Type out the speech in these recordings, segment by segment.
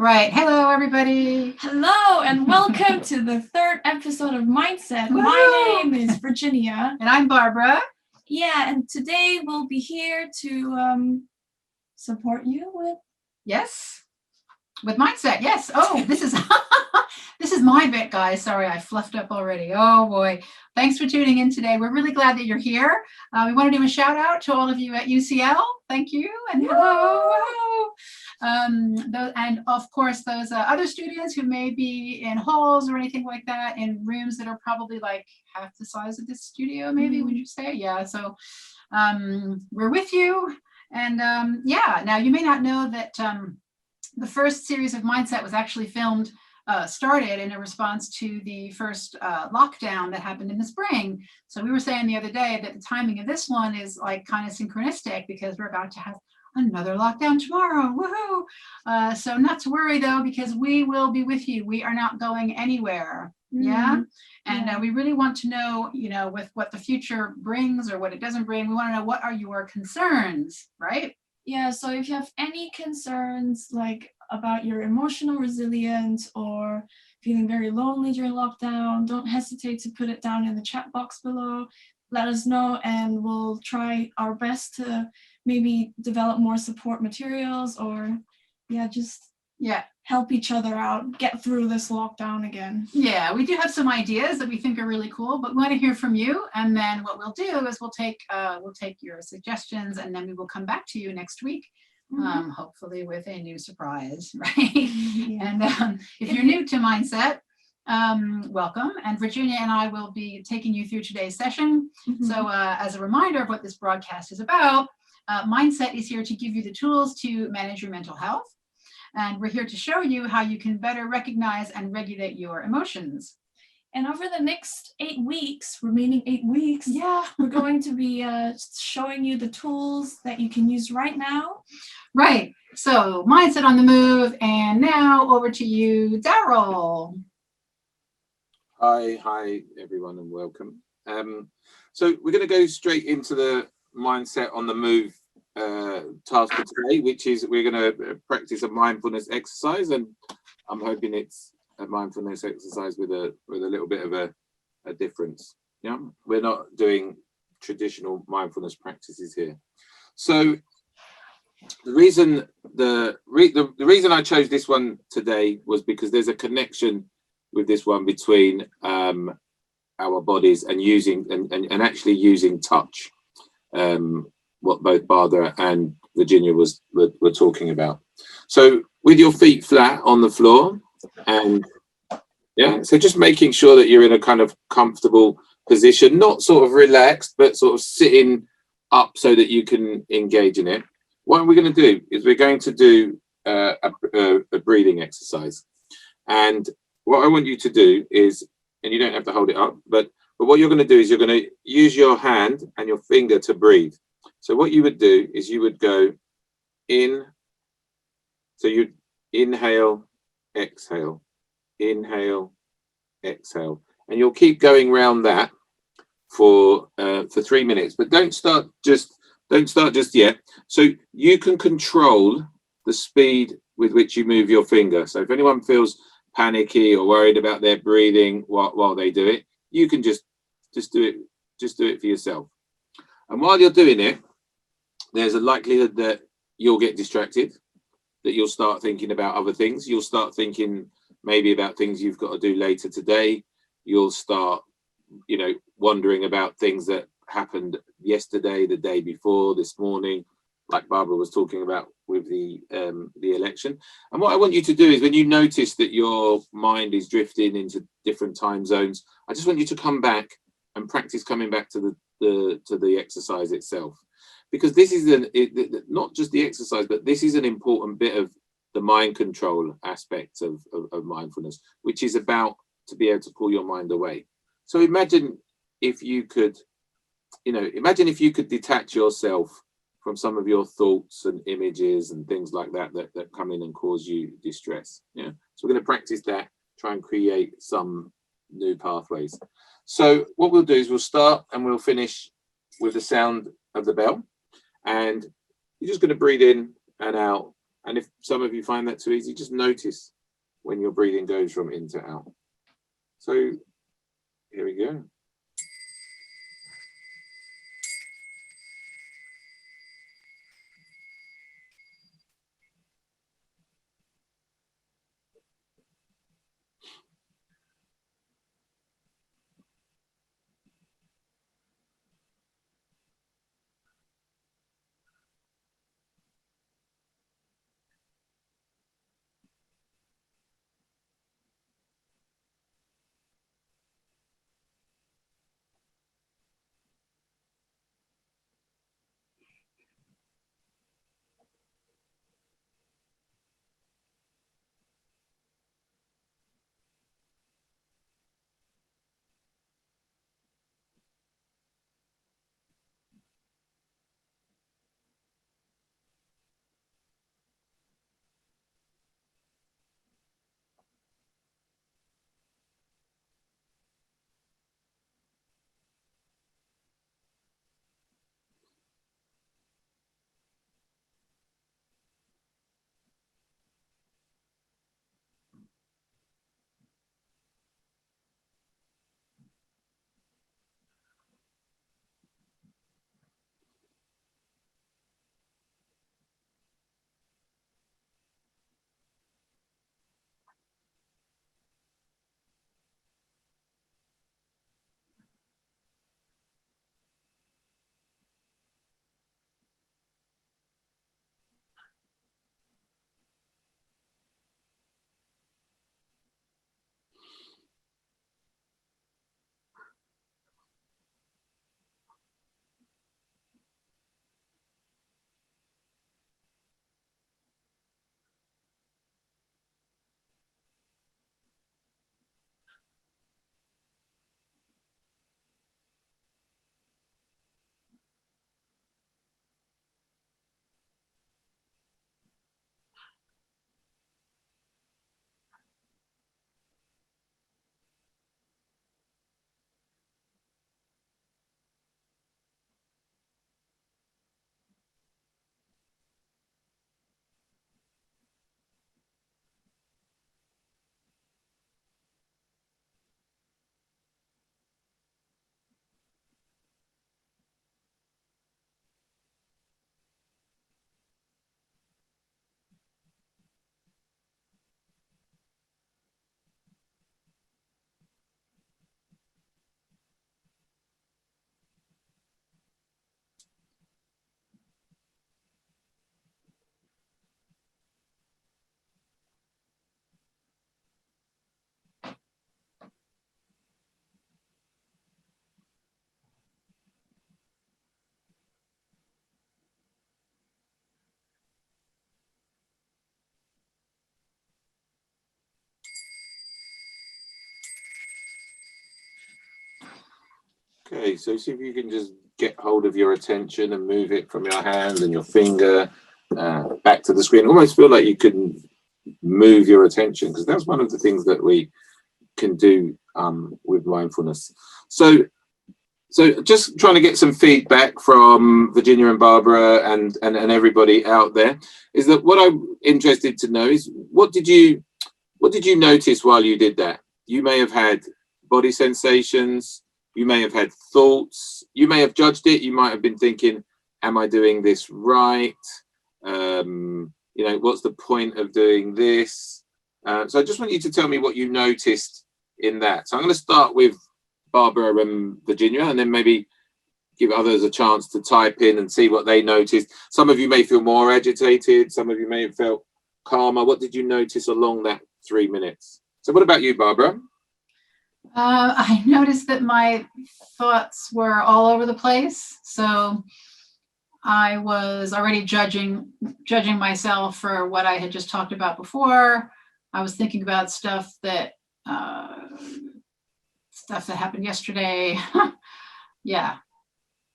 Right. Hello, everybody. Hello, and welcome to the third episode of MindSET. Woo! My name is Virginia. And I'm Barbara. Yeah, and today we'll be here to support you with... Yes. With MindSET. Yes. Oh, this is this is my bit, guys. Sorry, I fluffed up already. Oh, boy. Thanks for tuning in today. We're really glad that you're here. We want to do a shout out to all of you at UCL. Thank you. And hello. And of course, those other students who may be in halls or anything like that, in rooms that are probably like half the size of this studio, maybe, would you say? Yeah. So we're with you. And yeah, now you may not know that the first series of MindSET was actually started in a response to the first lockdown that happened in the spring. So we were saying the other day that the timing of this one is like kind of synchronistic because we're about to have another lockdown tomorrow. Woohoo! So not to worry though, because we will be with you. We are not going anywhere. Yeah. And we really want to know, with what the future brings or what it doesn't bring, we want to know what are your concerns, right? Yeah, so if you have any concerns like about your emotional resilience or feeling very lonely during lockdown, don't hesitate to put it down in the chat box below. Let us know and we'll try our best to maybe develop more support materials or just help each other out, get through this lockdown again. Yeah, we do have some ideas that we think are really cool, but we want to hear from you. And then what we'll do is we'll take your suggestions and then we will come back to you next week. Hopefully with a new surprise, right? And if you're new to MindSET, welcome. And Virginia and I will be taking you through today's session. So as a reminder of what this broadcast is about, MindSET is here to give you the tools to manage your mental health. And we're here to show you how you can better recognize and regulate your emotions. And over the next remaining 8 weeks, we're going to be showing you the tools that you can use right now. Right. So MindSET on the move. And now over to you, Darryl. Hi, everyone, and welcome. So we're going to go straight into the MindSET on the move task for today, which is we're going to practice a mindfulness exercise, and I'm hoping it's a mindfulness exercise with a little bit of a difference. Yeah, we're not doing traditional mindfulness practices here. So the reason I chose this one today was because there's a connection with this one between our bodies and using and actually using touch. What both Barbara and Virginia were talking about. So with your feet flat on the floor, and so just making sure that you're in a kind of comfortable position, not sort of relaxed, but sort of sitting up so that you can engage in it. What we're going to do is we're going to do a breathing exercise. And what I want you to do is, and you don't have to hold it up, but what you're going to do is you're going to use your hand and your finger to breathe. So what you would do is you would go in, so you'd inhale, exhale, inhale, exhale, and you'll keep going around that for 3 minutes, but don't start just yet. So you can control the speed with which you move your finger. So if anyone feels panicky or worried about their breathing while they do it, you can just do it for yourself. And while you're doing it, there's a likelihood that you'll get distracted, that you'll start thinking about other things. You'll start thinking maybe about things you've got to do later today. You'll start, wondering about things that happened yesterday, the day before, this morning, like Barbara was talking about with the election. And what I want you to do is when you notice that your mind is drifting into different time zones, I just want you to come back and practice coming back to the exercise itself. Because this is not just the exercise, but this is an important bit of the mind control aspect of mindfulness, which is about to be able to pull your mind away. So imagine if you could detach yourself from some of your thoughts and images and things like that come in and cause you distress. So we're going to practice that, try and create some new pathways. So what we'll do is we'll start and we'll finish with the sound of the bell. And you're just going to breathe in and out And if some of you find that too easy, just notice when your breathing goes from in to out. So here we go. Okay, so see if you can just get hold of your attention and move it from your hand and your finger back to the screen. Almost feel like you can move your attention, because that's one of the things that we can do with mindfulness. So just trying to get some feedback from Virginia and Barbara and everybody out there, is that what I'm interested to know is what did you notice while you did that? You may have had body sensations, you may have had thoughts, you may have judged it, you might have been thinking, am I doing this right? You know, what's the point of doing this? So I just want you to tell me what you noticed in that. So I'm going to start with Barbara and Virginia, and then maybe give others a chance to type in and see what they noticed. Some of you may feel more agitated, some of you may have felt calmer. What did you notice along that 3 minutes? So what about you, Barbara? I noticed that my thoughts were all over the place. So I was already judging myself for what I had just talked about before. I was thinking about stuff that happened yesterday. Yeah,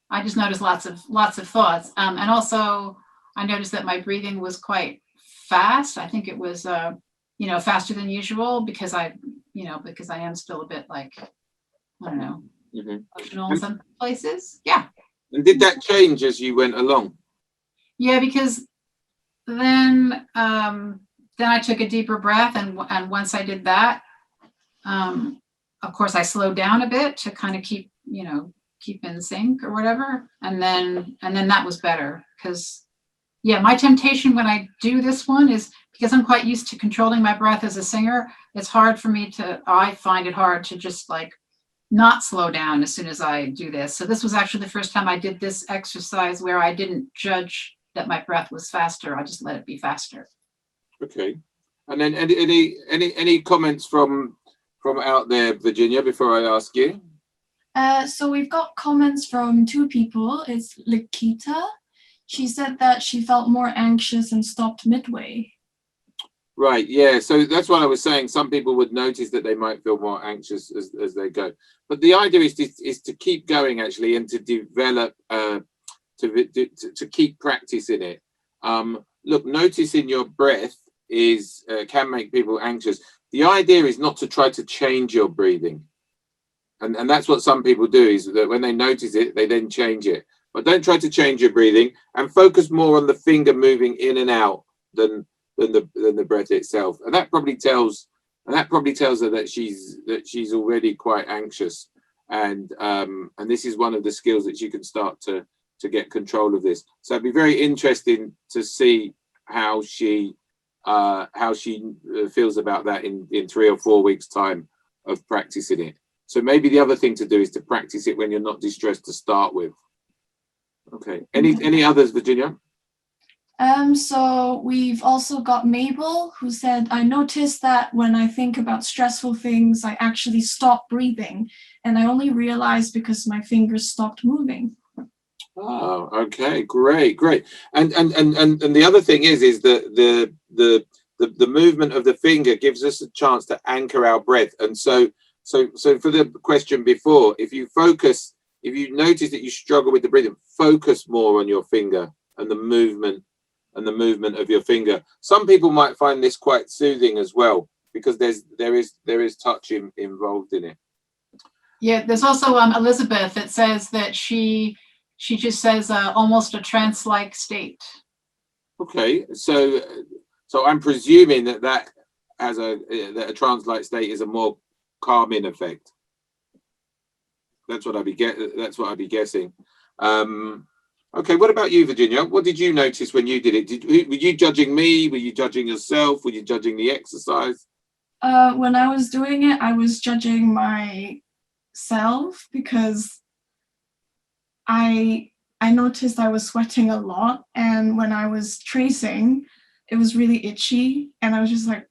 I just noticed lots of thoughts. And also I noticed that my breathing was quite fast. I think it was, faster than usual because I am still a bit like, I don't know, emotional in some places. Yeah. And did that change as you went along? Yeah, because then I took a deeper breath, and once I did that, of course I slowed down a bit to kind of keep in sync or whatever, and then that was better. Because yeah, my temptation when I do this one is, because I'm quite used to controlling my breath as a singer, it's hard for me I find it hard to just like not slow down as soon as I do this. So this was actually the first time I did this exercise where I didn't judge that my breath was faster. I just let it be faster. Okay. And then any comments from out there, Virginia, before I ask you? So we've got comments from 2 people. It's Lakita. She said that she felt more anxious and stopped midway. Right, yeah. So that's what I was saying. Some people would notice that they might feel more anxious as they go. But the idea is to keep going, actually, and to develop, to keep practicing it. Look, noticing your breath can make people anxious. The idea is not to try to change your breathing. And that's what some people do, is that when they notice it, they then change it. But don't try to change your breathing, and focus more on the finger moving in and out than the breath itself. And that probably tells her that she's already quite anxious. And this is one of the skills that you can start to get control of this. So it'd be very interesting to see how she feels about that in 3 or 4 weeks' time of practicing it. So maybe the other thing to do is to practice it when you're not distressed to start with. Okay. Any others, Virginia? So we've also got Mabel, who said, I noticed that when I think about stressful things, I actually stop breathing, and I only realized because my fingers stopped moving. Oh, okay, great. And the other thing is that the movement of the finger gives us a chance to anchor our breath. And so for the question before, if you notice that you struggle with the breathing, focus more on your finger and the movement of your finger. Some people might find this quite soothing as well, because there is touch involved in it. Yeah, there's also Elizabeth that says that she just says almost a trance-like state. Okay, so I'm presuming that has that a trance-like state is a more calming effect. That's what I'd be guessing. Okay, what about you, Virginia? What did you notice when you did it? Were you judging me? Were you judging yourself? Were you judging the exercise? When I was doing it, I was judging myself, because I noticed I was sweating a lot, and when I was tracing, it was really itchy, and I was just like,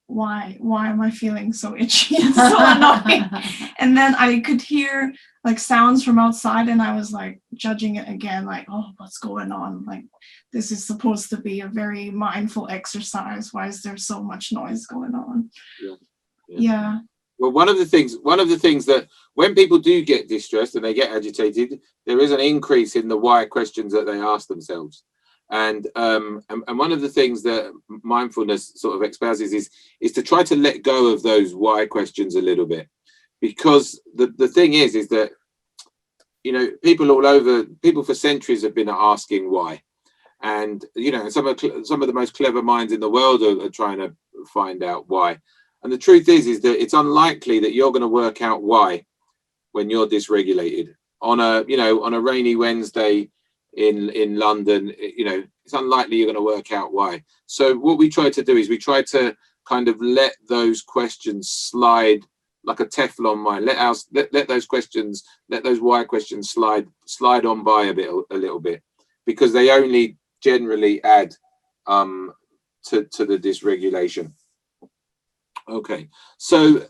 why am I feeling so itchy and so annoying? And then I could hear like sounds from outside, and I was like judging it again, like, oh, what's going on? Like, this is supposed to be a very mindful exercise. Why is there so much noise going on? Yeah. Well, one of the things that when people do get distressed and they get agitated, there is an increase in the why questions that they ask themselves. And one of the things that mindfulness sort of espouses is to try to let go of those why questions a little bit, because the thing is that, you know, people for centuries have been asking why, and you know, some of the most clever minds in the world are trying to find out why. And the truth is that it's unlikely that you're going to work out why when you're dysregulated on a rainy Wednesday in London. You know, it's unlikely you're going to work out why. So what we try to do is we try to kind of let those questions slide like a Teflon mine. Let those why questions slide on by a little bit, because they only generally add to the dysregulation. Okay, so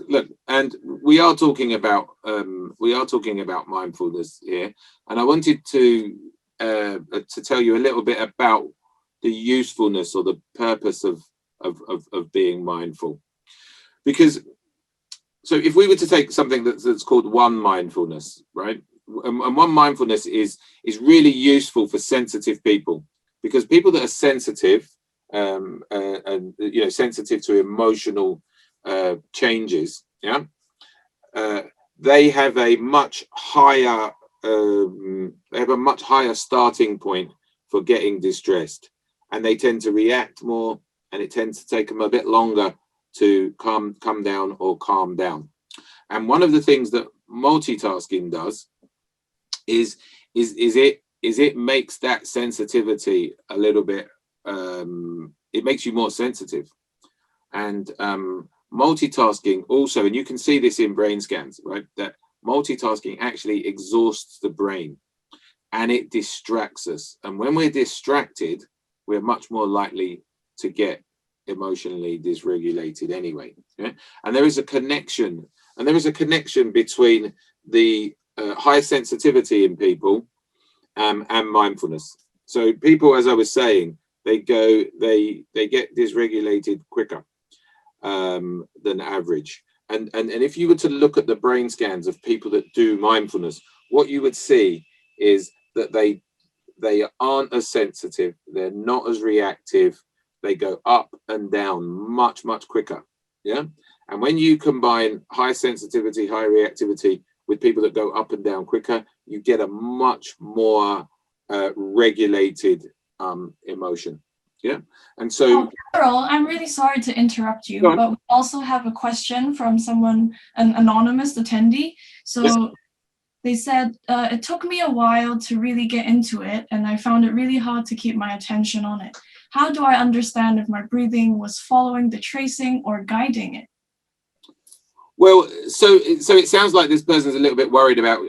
look, and we are talking about mindfulness here, and I wanted to tell you a little bit about the usefulness or the purpose of being mindful. Because so if we were to take something that's called one mindfulness, right? And one mindfulness is really useful for sensitive people, because people that are sensitive and you know, sensitive to emotional changes, they have a much higher starting point for getting distressed. and they tend to react more, and it tends to take them a bit longer to come down or calm down. And one of the things that multitasking does is it makes that sensitivity a little bit, it makes you more sensitive. And multitasking also, and you can see this in brain scans, right, that multitasking actually exhausts the brain and it distracts us. And when we're distracted, we're much more likely to get emotionally dysregulated anyway. Yeah? And there is a connection, between the high sensitivity in people and mindfulness. So people, as I was saying, they get dysregulated quicker than average. And if you were to look at the brain scans of people that do mindfulness, what you would see is that they aren't as sensitive, they're not as reactive, they go up and down much quicker. Yeah. And when you combine high sensitivity, high reactivity with people that go up and down quicker, you get a much more regulated emotion. Yeah. And so, Darryl, I'm really sorry to interrupt you, but we also have a question from someone, an anonymous attendee. So yes. They said, it took me a while to really get into it, and I found it really hard to keep my attention on it. How do I understand if my breathing was following the tracing or guiding it? Well, so it sounds like this person's a little bit worried about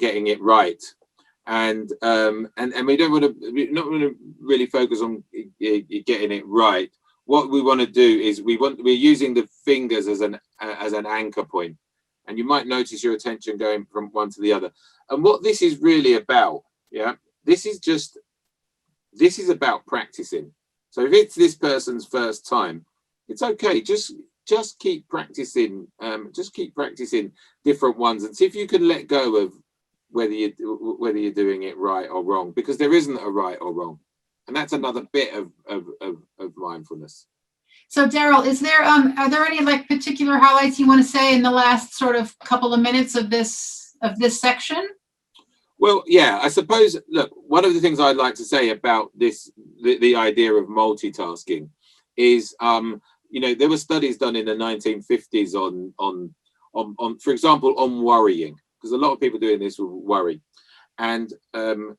getting it right, and we don't want to, we're not going to really focus on getting it right. What we want to do is we're using the fingers as an anchor point, and you might notice your attention going from one to the other. And what this is really about, yeah, this is about practicing. So if it's this person's first time, it's okay. Just keep practicing. Just keep practicing different ones and see if you can let go of whether you're doing it right or wrong, because there isn't a right or wrong, and that's another bit of mindfulness. So Darryl, are there any like particular highlights you want to say in the last sort of couple of minutes of this section? Well, yeah, I suppose, look, one of the things I'd like to say about this, the idea of multitasking is, there were studies done in the 1950s on, for example, on worrying, because a lot of people doing this will worry. And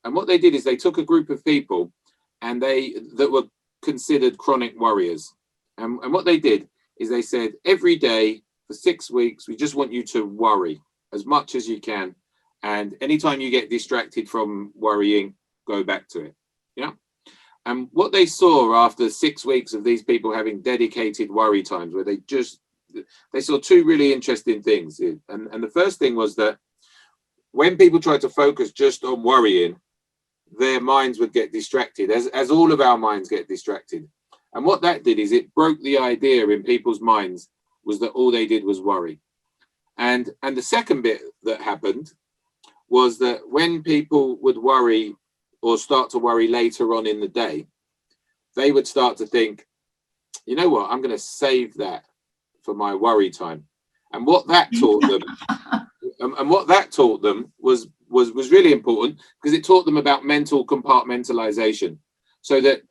what they did is they took a group of people and that were considered chronic worriers. And what they did is they said, every day for 6 weeks, we just want you to worry as much as you can. And anytime you get distracted from worrying, go back to it. Yeah. And what they saw after 6 weeks of these people having dedicated worry times, where they saw two really interesting things. And the first thing was that when people tried to focus just on worrying, their minds would get distracted, as all of our minds get distracted. And what that did is it broke the idea in people's minds was that all they did was worry. And the second bit that happened was that when people would worry or start to worry later on in the day, they would start to think, you know what, I'm going to save that for my worry time. And what that taught them, was really important, because it taught them about mental compartmentalization. So that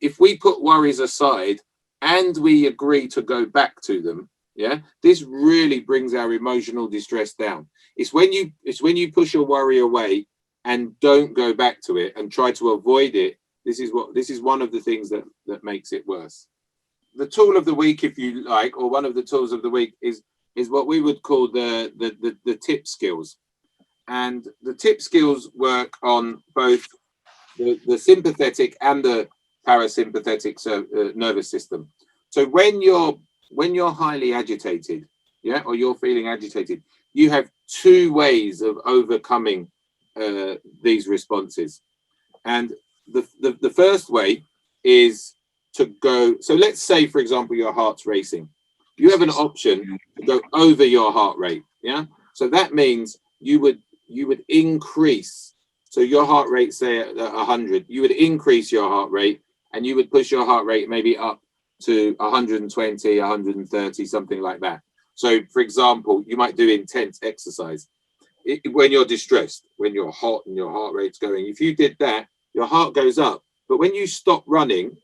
if we put worries aside and we agree to go back to them, yeah, this really brings our emotional distress down. It's when you push your worry away and don't go back to it and try to avoid it. This is one of the things that makes it worse. The tool of the week, if you like, or one of the tools of the week is what we would call the tip skills. And the tip skills work on both the sympathetic and the parasympathetic nervous system. So when you're highly agitated, yeah, or you're feeling agitated, you have two ways of overcoming these responses. And the first way is to go. So let's say, for example, your heart's racing. You have an option to go over your heart rate. Yeah. So that means you would increase. So your heart rate, say at 100, you would increase your heart rate, and you would push your heart rate maybe up to 120, 130, something like that. So, for example, you might do intense exercise when you're distressed, when you're hot and your heart rate's going. If you did that, your heart goes up, But when you stop running,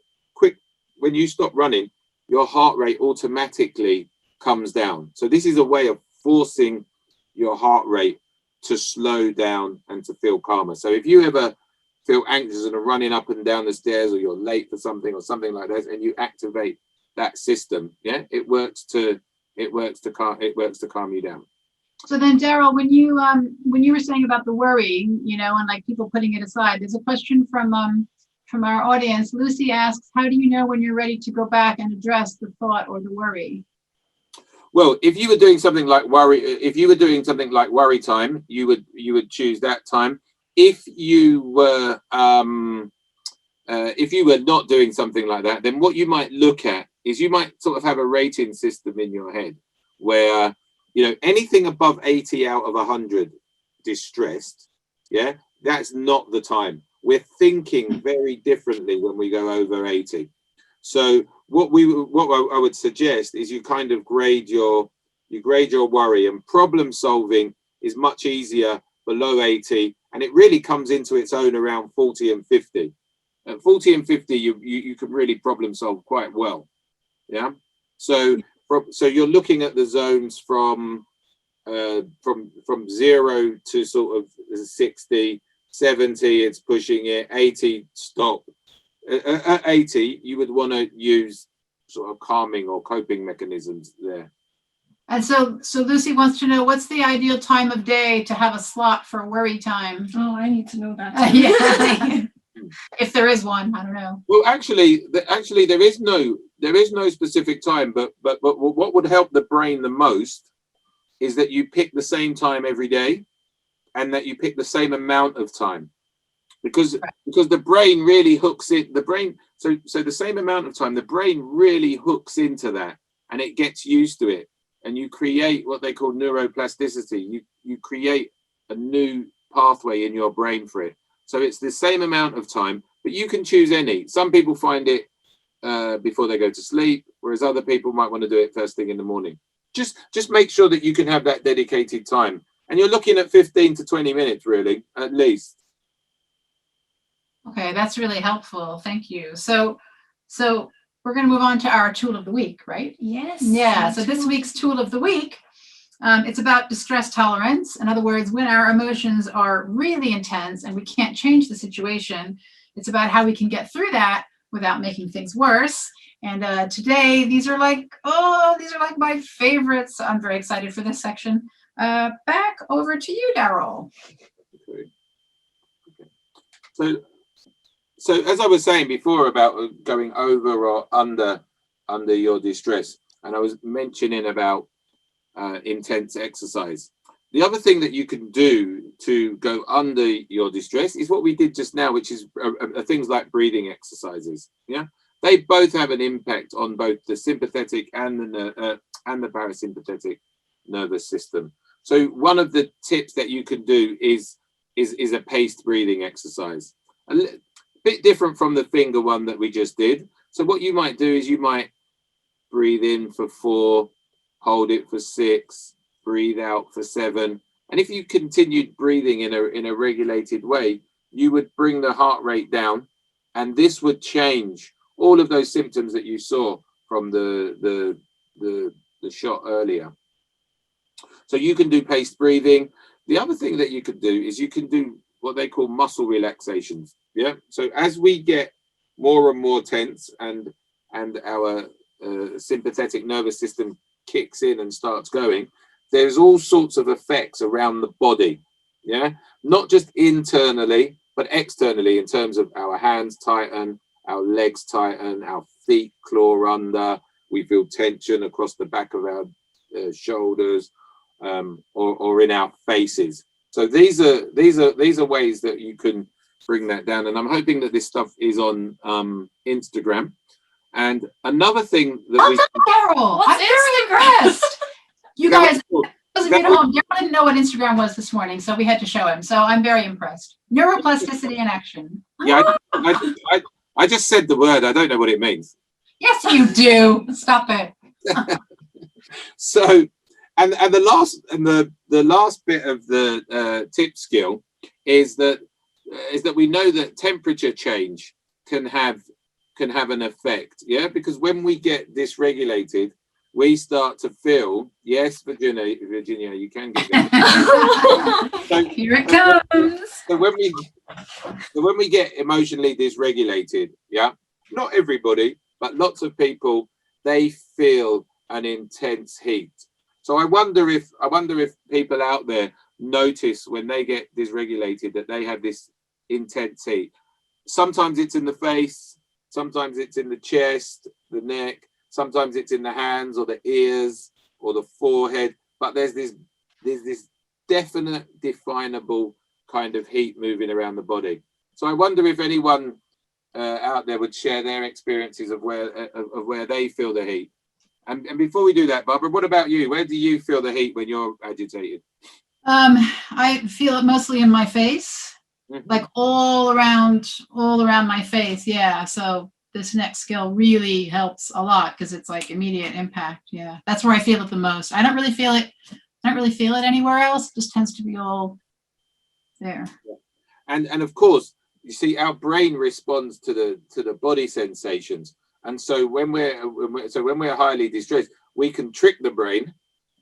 your heart rate automatically comes down. So this is a way of forcing your heart rate to slow down and to feel calmer. So if you ever feel anxious and are running up and down the stairs, or you're late for something or something like that, and you activate that system, yeah, it works to calm you down. So then, Darryl, when you were saying about the worry, and like people putting it aside, there's a question from our audience. Lucy asks, how do you know when you're ready to go back and address the thought or the worry? Well, if you were doing something like worry time, you would choose that time. If you were not doing something like that, then what you might look at is you might sort of have a rating system in your head where, anything above 80 out of 100 distressed, yeah, that's not the time. We're thinking very differently when we go over 80. So what I would suggest is you kind of grade your worry, and problem solving is much easier below 80, and it really comes into its own around 40 and 50. At 40 and 50, you can really problem solve quite well. Yeah. So you're looking at the zones from 0 to sort of 60, 70, it's pushing it, 80, stop. At 80, you would want to use sort of calming or coping mechanisms there. And so Lucy wants to know, what's the ideal time of day to have a slot for worry time? Oh, I need to know that. Yeah. If there is one, I don't know. Well, actually, there is no specific time, but what would help the brain the most is that you pick the same time every day, and that you pick the same amount of time, because the brain really hooks it. So the same amount of time, the brain really hooks into that, and it gets used to it, and you create what they call neuroplasticity. You create a new pathway in your brain for it. So it's the same amount of time, but you can choose any. Some people find it before they go to sleep, whereas other people might want to do it first thing in the morning. Just make sure that you can have that dedicated time. And you're looking at 15 to 20 minutes, really, at least. Okay, that's really helpful. Thank you. So we're going to move on to our tool of the week, right? Yes. Yeah. So this week's tool of the week, it's about distress tolerance. In other words, when our emotions are really intense and we can't change the situation, it's about how we can get through that without making things worse. And today, these are like my favorites. So I'm very excited for this section. Back over to you, Darryl. Okay. So as I was saying before about going over or under your distress, and I was mentioning about intense exercise. The other thing that you can do to go under your distress is what we did just now, which is things like breathing exercises. Yeah, they both have an impact on both the sympathetic and the parasympathetic nervous system. So one of the tips that you can do is a paced breathing exercise, a bit different from the finger one that we just did. So what you might do is you might breathe in for 4, hold it for 6, breathe out for 7. And if you continued breathing in a regulated way, you would bring the heart rate down, and this would change all of those symptoms that you saw from the shot earlier. So you can do paced breathing. The other thing that you could do is you can do what they call muscle relaxations. Yeah. So as we get more and more tense and our sympathetic nervous system kicks in and starts going, there's all sorts of effects around the body. Yeah. Not just internally, but externally, in terms of our hands tighten, our legs tighten, our feet claw under, we feel tension across the back of our shoulders, or in our faces. So these are ways that you can bring that down, and I'm hoping that this stuff is on Instagram. And another thing that Darryl, I'm very impressed. You guys, those of you at home, Darryl didn't know what Instagram was this morning, so we had to show him. So I'm very impressed. Neuroplasticity in action. Yeah, I just said the word. I don't know what it means. Yes, you do. Stop it. So, and the last bit of the tip skill is that we know that temperature change can have an effect. Yeah, because when we get dysregulated, we start to feel, yes, Virginia, you can get that. So, here it comes. so when we get emotionally dysregulated, yeah, not everybody, but lots of people, they feel an intense heat. So I wonder if people out there notice when they get dysregulated that they have this intense heat. Sometimes it's in the face, sometimes it's in the chest, the neck, sometimes it's in the hands or the ears or the forehead, but there's this definite, definable kind of heat moving around the body. So I wonder if anyone out there would share their experiences of where they feel the heat. And before we do that, Barbara, what about you? Where do you feel the heat when you're agitated? I feel it mostly in my face, like all around my face. Yeah. So this next skill really helps a lot because it's like immediate impact. Yeah. That's where I feel it the most. I don't really feel it anywhere else. It just tends to be all there. And of course, you see, our brain responds to the body sensations. And so when we're highly distressed, we can trick the brain.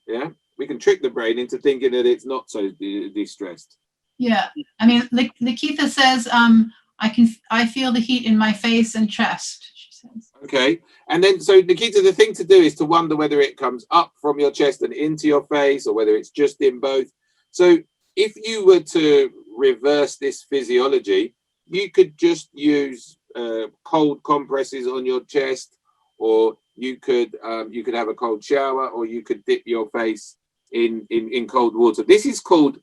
Yeah. We can trick the brain into thinking that it's not so distressed. Yeah, I mean, Nikita says, I feel the heat in my face and chest, she says. Okay, and then so Nikita, the thing to do is to wonder whether it comes up from your chest and into your face, or whether it's just in both. So if you were to reverse this physiology, you could just use cold compresses on your chest, or you could have a cold shower, or you could dip your face in cold water. This is called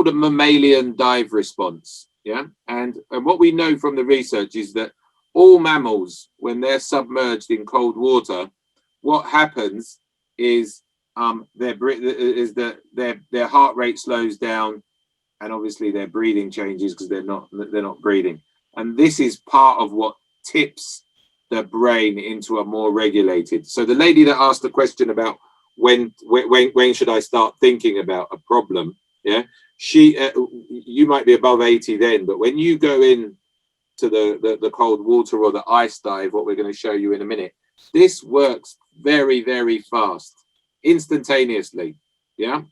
a mammalian dive response. Yeah, and what we know from the research is that all mammals, when they're submerged in cold water, what happens is their heart rate slows down, and obviously their breathing changes because they're not breathing. And this is part of what tips the brain into a more regulated. So the lady that asked the question about when should I start thinking about a problem, yeah, you might be above 80 then, but when you go in to the cold water or the ice dive, what we're going to show you in a minute, this works very, very fast, instantaneously. Yeah,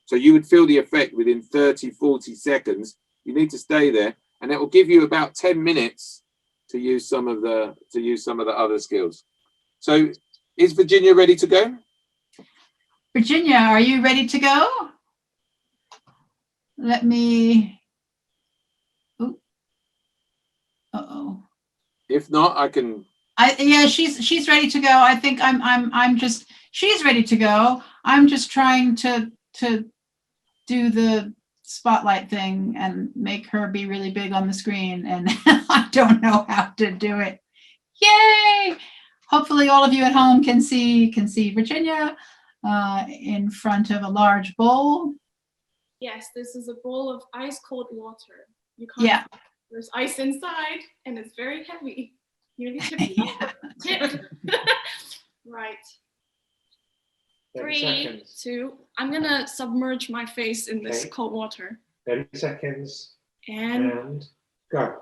so you would feel the effect within 30-40 seconds. You need to stay there, and it will give you about 10 minutes to use some of the other skills. So is Virginia ready to go? Virginia, are you ready to go? Let me. Uh-oh. If not, I can. Yeah, she's ready to go. I think she's ready to go. I'm just trying to do the spotlight thing and make her be really big on the screen, and I don't know how to do it. Yay! Hopefully all of you at home can see Virginia in front of a large bowl. Yes, this is a bowl of ice cold water. You can't. Yeah. There's ice inside, and it's very heavy. You need to be tip. Right. 3, 2. I'm gonna submerge my face in this cold water. 30 seconds. And go.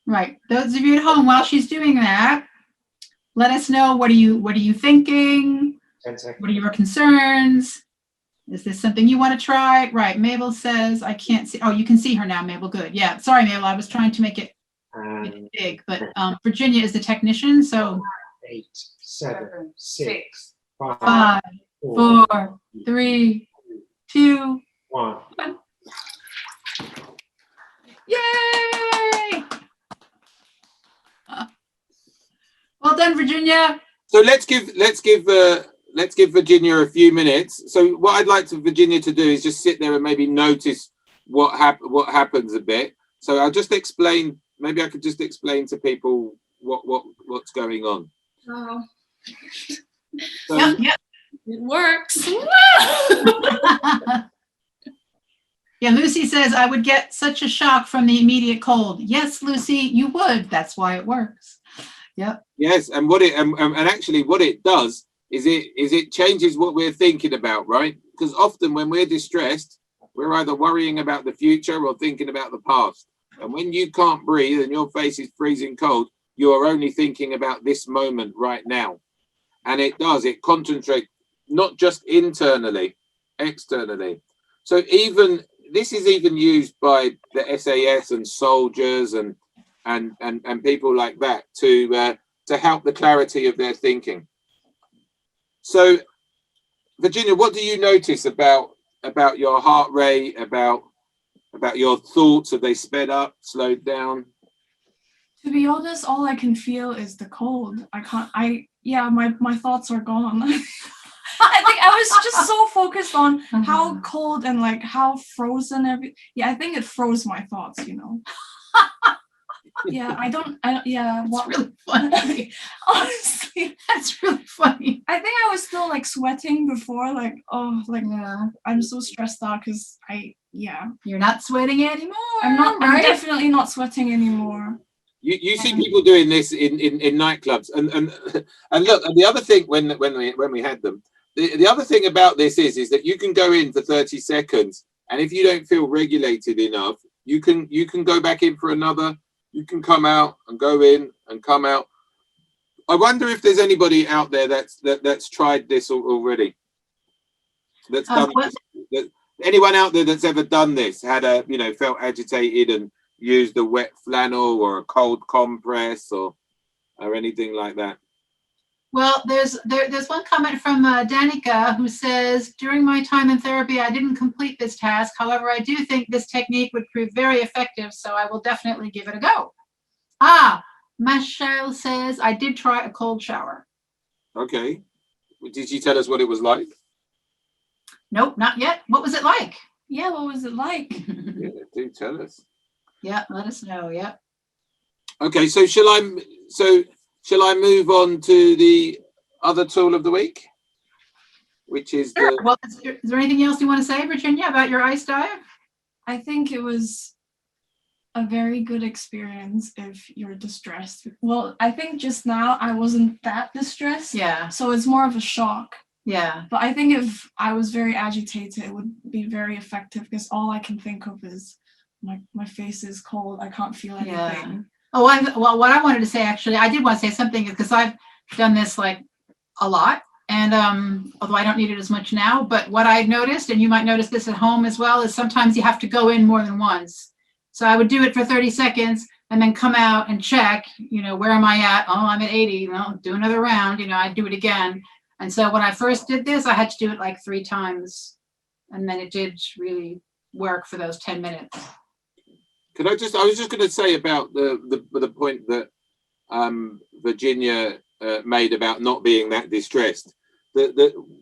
Right. Those of you at home, while she's doing that, let us know, what are you thinking? 10 seconds. What are your concerns? Is this something you want to try? Right. Mabel says, I can't see. Oh, you can see her now, Mabel. Good. Yeah. Sorry, Mabel. I was trying to make it big, but Virginia is the technician. So 8, 7, 6, 5, 4, 3, 2, 1. Yay! Well done, Virginia. So let's give Virginia a few minutes. So what I'd like Virginia to do is just sit there and maybe notice what happens a bit. So I'll just explain. Maybe I could just explain to people what's going on. oh, So, Yep. it works. Yeah, Lucy says, I would get such a shock from the immediate cold. Yes, Lucy, you would. That's why it works. Yep. yes, and actually what it does is it changes what we're thinking about, right? Because often when we're distressed, We're either worrying about the future or thinking about the past. And when you can't breathe and your face is freezing cold, you are only thinking about this moment right now. And it concentrates not just internally, externally. So even this is even used by the SAS and soldiers and people like that to help the clarity of their thinking. So, Virginia, what do you notice about your heart rate, about your thoughts? Have they sped up, slowed down? To be honest, all I can feel is the cold. My thoughts are gone. I think I was just so focused on how cold and like how frozen I think it froze my thoughts, you know. It's really funny. Honestly, That's really funny. I think I was still like sweating before, like, I'm so stressed out because You're not sweating anymore. I'm right? definitely not sweating anymore. You see people doing this in nightclubs, and look, and the other thing when we had them, the other thing about this is that you can go in for 30 seconds, and if you don't feel regulated enough, you can go back in for another. You can come out and go in and come out. I wonder if there's anybody out there that's tried this already. That's done this. Anyone out there that's ever done this, had felt agitated and used a wet flannel or a cold compress or anything like that? Well, there's one comment from Danica who says, during my time in therapy, I didn't complete this task. However, I do think this technique would prove very effective, so I will definitely give it a go. Michelle says, I did try a cold shower. Okay. Did you tell us what it was like? Nope, not yet. What was it like? Yeah, what was it like? Yeah, do tell us. Yeah, let us know. Yep. Okay, so shall I move on to the other tool of the week, which is Sure. Well, is there anything else you want to say, Virginia, about your ice dive? I think it was a very good experience if you're distressed. Well, I think just now I wasn't that distressed. Yeah. So it's more of a shock. Yeah. But I think if I was very agitated, it would be very effective because all I can think of is my face is cold. I can't feel anything. Yeah. Oh, well, what I wanted to say, actually, I did want to say something because I've done this like a lot. And although I don't need it as much now, but what I noticed, and you might notice this at home as well, is sometimes you have to go in more than once. So I would do it for 30 seconds and then come out and check, where am I at? Oh, I'm at 80. Well, do another round, I'd do it again. And so when I first did this, I had to do it like 3 times. And then it did really work for those 10 minutes. I was just going to say about the point that Virginia made about not being that distressed.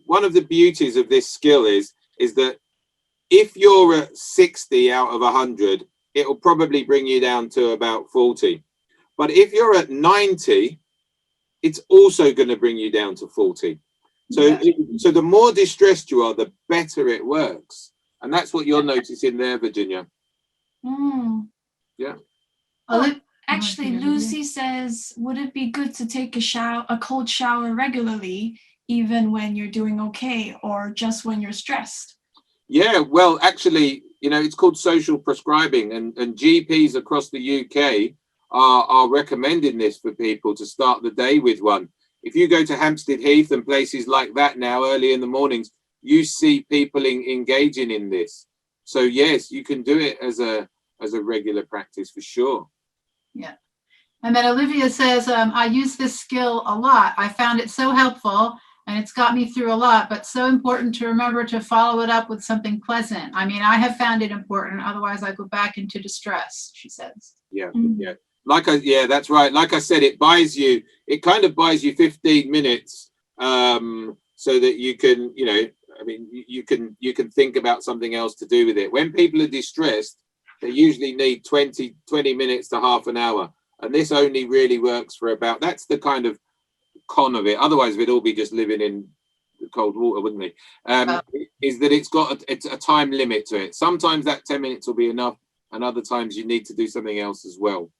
One of the beauties of this skill is that if you're at 60 out of 100, it will probably bring you down to about 40. But if you're at 90, it's also going to bring you down to 40. So, so the more distressed you are, the better it works. And that's what you're noticing there, Virginia. Yeah. Actually, Lucy says, would it be good to take a cold shower regularly, even when you're doing okay, or just when you're stressed? Yeah, well, actually, it's called social prescribing, and GPs across the UK are recommending this for people to start the day with one. If you go to Hampstead Heath and places like that now, early in the mornings, you see people engaging in this. So yes, you can do it as a regular practice for sure. Yeah. And then Olivia says, I use this skill a lot. I found it so helpful and it's got me through a lot, but so important to remember to follow it up with something pleasant. I mean, I have found it important. Otherwise I go back into distress, she says. Yeah. Yeah. That's right. Like I said, it kind of buys you 15 minutes so that you can, you can think about something else to do with it. When people are distressed, they usually need 20 minutes to half an hour. And this only really works for that's the kind of con of it. Otherwise, we'd all be just living in cold water, wouldn't we? Is that it's a time limit to it. Sometimes that 10 minutes will be enough. And other times you need to do something else as well.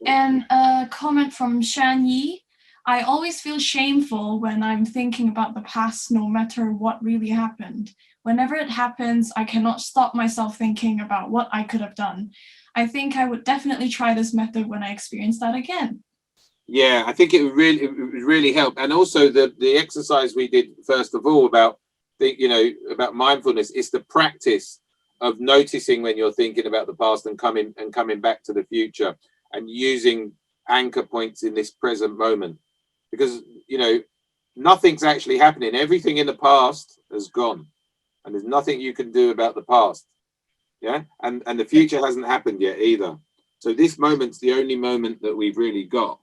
And a comment from Shan Yi. I always feel shameful when I'm thinking about the past, no matter what really happened. Whenever it happens, I cannot stop myself thinking about what I could have done. I think I would definitely try this method when I experience that again. Yeah, I think it would really help. And also the exercise we did first of all about about mindfulness is the practice of noticing when you're thinking about the past and coming back to the future and using anchor points in this present moment. Because nothing's actually happening. Everything in the past has gone, and there's nothing you can do about the past. Yeah, and the future hasn't happened yet either. So this moment's the only moment that we've really got.